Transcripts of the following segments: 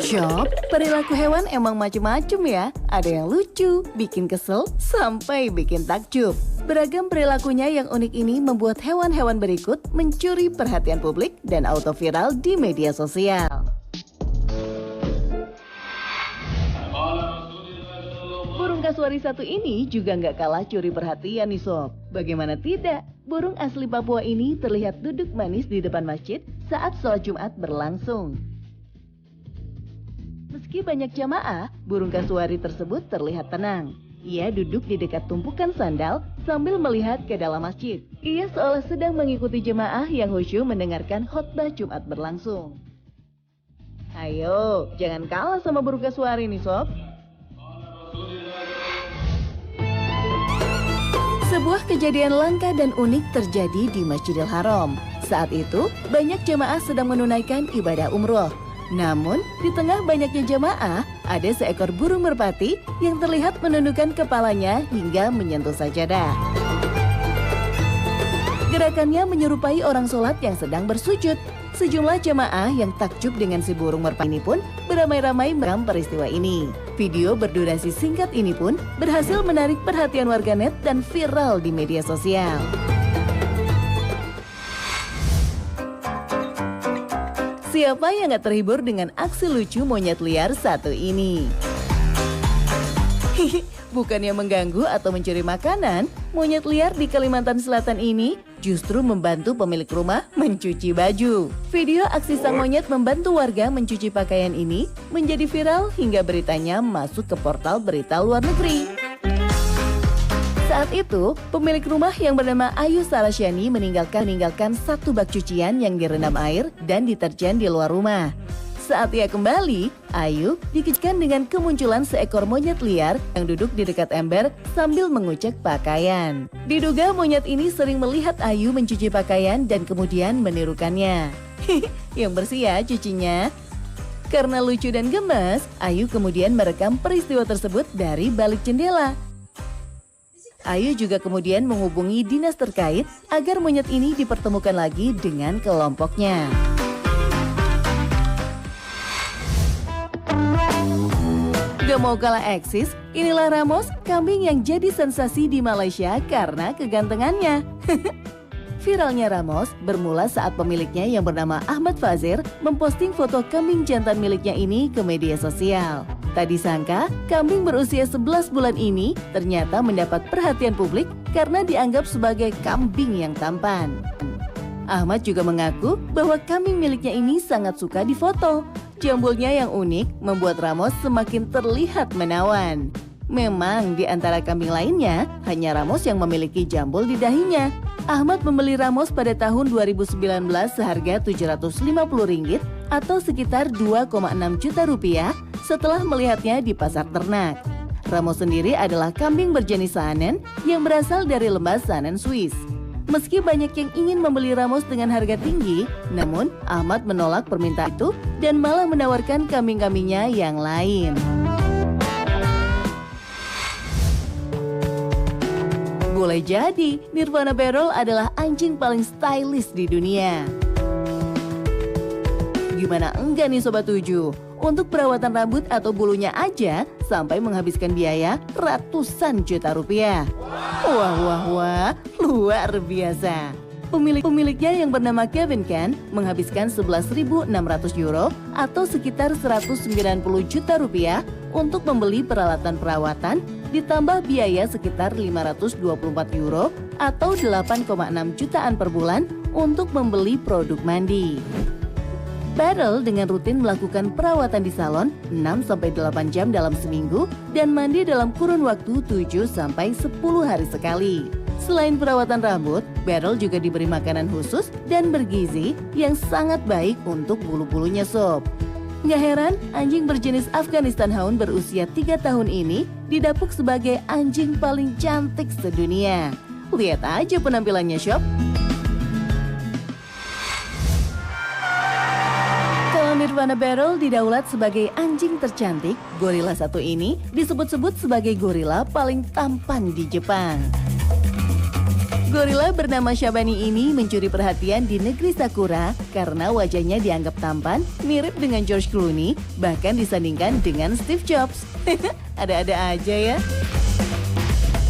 Shop, perilaku hewan emang macem-macem ya. Ada yang lucu, bikin kesel, sampai bikin takjub. Beragam perilakunya yang unik ini membuat hewan-hewan berikut mencuri perhatian publik dan auto viral di media sosial. Burung kasuari satu ini juga nggak kalah curi perhatian nih sob. Bagaimana tidak? Burung asli Papua ini terlihat duduk manis di depan masjid saat sholat Jumat berlangsung. Meski banyak jamaah, burung kasuari tersebut terlihat tenang. Ia duduk di dekat tumpukan sandal sambil melihat ke dalam masjid. Ia seolah sedang mengikuti jemaah yang khusyuk mendengarkan khotbah Jumat berlangsung. Ayo, jangan kalah sama burung kasuari nih sob. Sebuah kejadian langka dan unik terjadi di Masjidil Haram. Saat itu, banyak jemaah sedang menunaikan ibadah umroh. Namun, di tengah banyaknya jemaah, ada seekor burung merpati yang terlihat menundukkan kepalanya hingga menyentuh sajadah. Gerakannya menyerupai orang sholat yang sedang bersujud. Sejumlah jemaah yang takjub dengan si burung merpati ini pun beramai-ramai merekam peristiwa ini. Video berdurasi singkat ini pun berhasil menarik perhatian warganet dan viral di media sosial. Siapa yang gak terhibur dengan aksi lucu monyet liar satu ini? Bukannya mengganggu atau mencuri makanan, monyet liar di Kalimantan Selatan ini justru membantu pemilik rumah mencuci baju. Video aksi sang monyet membantu warga mencuci pakaian ini menjadi viral hingga beritanya masuk ke portal berita luar negeri. Saat itu, pemilik rumah yang bernama Ayu Sarasyani meninggalkan satu bak cucian yang direndam air dan deterjen di luar rumah. Saat ia kembali, Ayu dikejutkan dengan kemunculan seekor monyet liar yang duduk di dekat ember sambil mengucek pakaian. Diduga monyet ini sering melihat Ayu mencuci pakaian dan kemudian menirukannya. Yang bersih ya cucinya. Karena lucu dan gemas, Ayu kemudian merekam peristiwa tersebut dari balik jendela. Ayu juga kemudian menghubungi dinas terkait agar monyet ini dipertemukan lagi dengan kelompoknya. Gak mau kalah eksis, inilah Ramos, kambing yang jadi sensasi di Malaysia karena kegantengannya. Viralnya Ramos bermula saat pemiliknya yang bernama Ahmad Fazir memposting foto kambing jantan miliknya ini ke media sosial. Tak disangka, kambing berusia 11 bulan ini ternyata mendapat perhatian publik karena dianggap sebagai kambing yang tampan. Ahmad juga mengaku bahwa kambing miliknya ini sangat suka difoto. Jambulnya yang unik membuat Ramos semakin terlihat menawan. Memang di antara kambing lainnya, hanya Ramos yang memiliki jambul di dahinya. Ahmad membeli Ramos pada tahun 2019 seharga Rp750 atau sekitar 2,6 juta rupiah setelah melihatnya di pasar ternak. Ramos sendiri adalah kambing berjenis Saanen yang berasal dari lembah Saanen, Swiss. Meski banyak yang ingin membeli Ramos dengan harga tinggi, namun Ahmad menolak permintaan itu dan malah menawarkan kambing-kambingnya yang lain. Boleh jadi, Nirvana Barrel adalah anjing paling stylish di dunia. Gimana enggak nih Sobat 7? Untuk perawatan rambut atau bulunya aja sampai menghabiskan biaya ratusan juta rupiah. Wah, luar biasa. Pemiliknya yang bernama Kevin Ken menghabiskan 11.600 euro atau sekitar 190 juta rupiah untuk membeli peralatan perawatan, ditambah biaya sekitar 524 euro atau 8,6 jutaan per bulan untuk membeli produk mandi. Barrel dengan rutin melakukan perawatan di salon 6-8 jam dalam seminggu dan mandi dalam kurun waktu 7-10 hari sekali. Selain perawatan rambut, Barrel juga diberi makanan khusus dan bergizi yang sangat baik untuk bulu-bulunya sob. Nggak heran, anjing berjenis Afghanistan Hound berusia 3 tahun ini didapuk sebagai anjing paling cantik sedunia. Lihat aja penampilannya sob. Nirvana Barrel didaulat sebagai anjing tercantik, gorila satu ini disebut-sebut sebagai gorila paling tampan di Jepang. Gorila bernama Shabani ini mencuri perhatian di negeri Sakura karena wajahnya dianggap tampan, mirip dengan George Clooney, bahkan disandingkan dengan Steve Jobs. Ada-ada aja ya.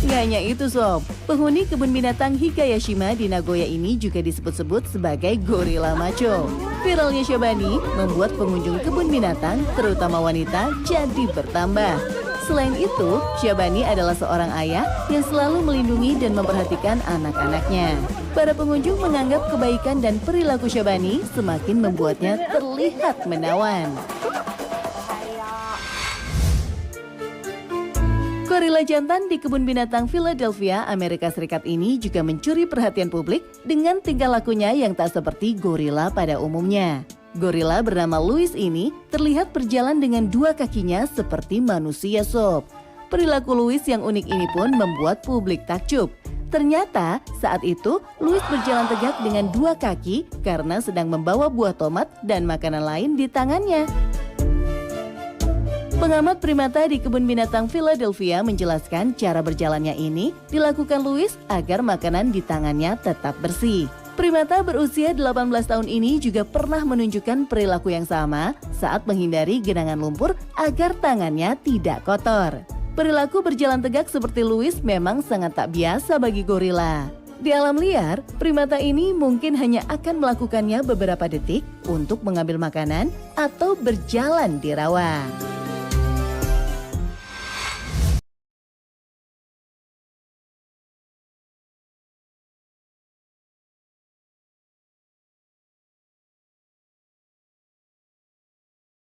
Nggak hanya itu sob, penghuni kebun binatang Higayashima di Nagoya ini juga disebut-sebut sebagai gorila macho. Viralnya Shabani membuat pengunjung kebun binatang, terutama wanita, jadi bertambah. Selain itu, Shabani adalah seorang ayah yang selalu melindungi dan memperhatikan anak-anaknya. Para pengunjung menganggap kebaikan dan perilaku Shabani semakin membuatnya terlihat menawan. Gorila jantan di kebun binatang Philadelphia, Amerika Serikat ini juga mencuri perhatian publik dengan tingkah lakunya yang tak seperti gorila pada umumnya. Gorila bernama Louis ini terlihat berjalan dengan dua kakinya seperti manusia sob. Perilaku Louis yang unik ini pun membuat publik takjub. Ternyata saat itu Louis berjalan tegak dengan dua kaki karena sedang membawa buah tomat dan makanan lain di tangannya. Pengamat primata di kebun binatang Philadelphia menjelaskan cara berjalannya ini dilakukan Louis agar makanan di tangannya tetap bersih. Primata berusia 18 tahun ini juga pernah menunjukkan perilaku yang sama saat menghindari genangan lumpur agar tangannya tidak kotor. Perilaku berjalan tegak seperti Louis memang sangat tak biasa bagi gorila. Di alam liar, primata ini mungkin hanya akan melakukannya beberapa detik untuk mengambil makanan atau berjalan di rawa.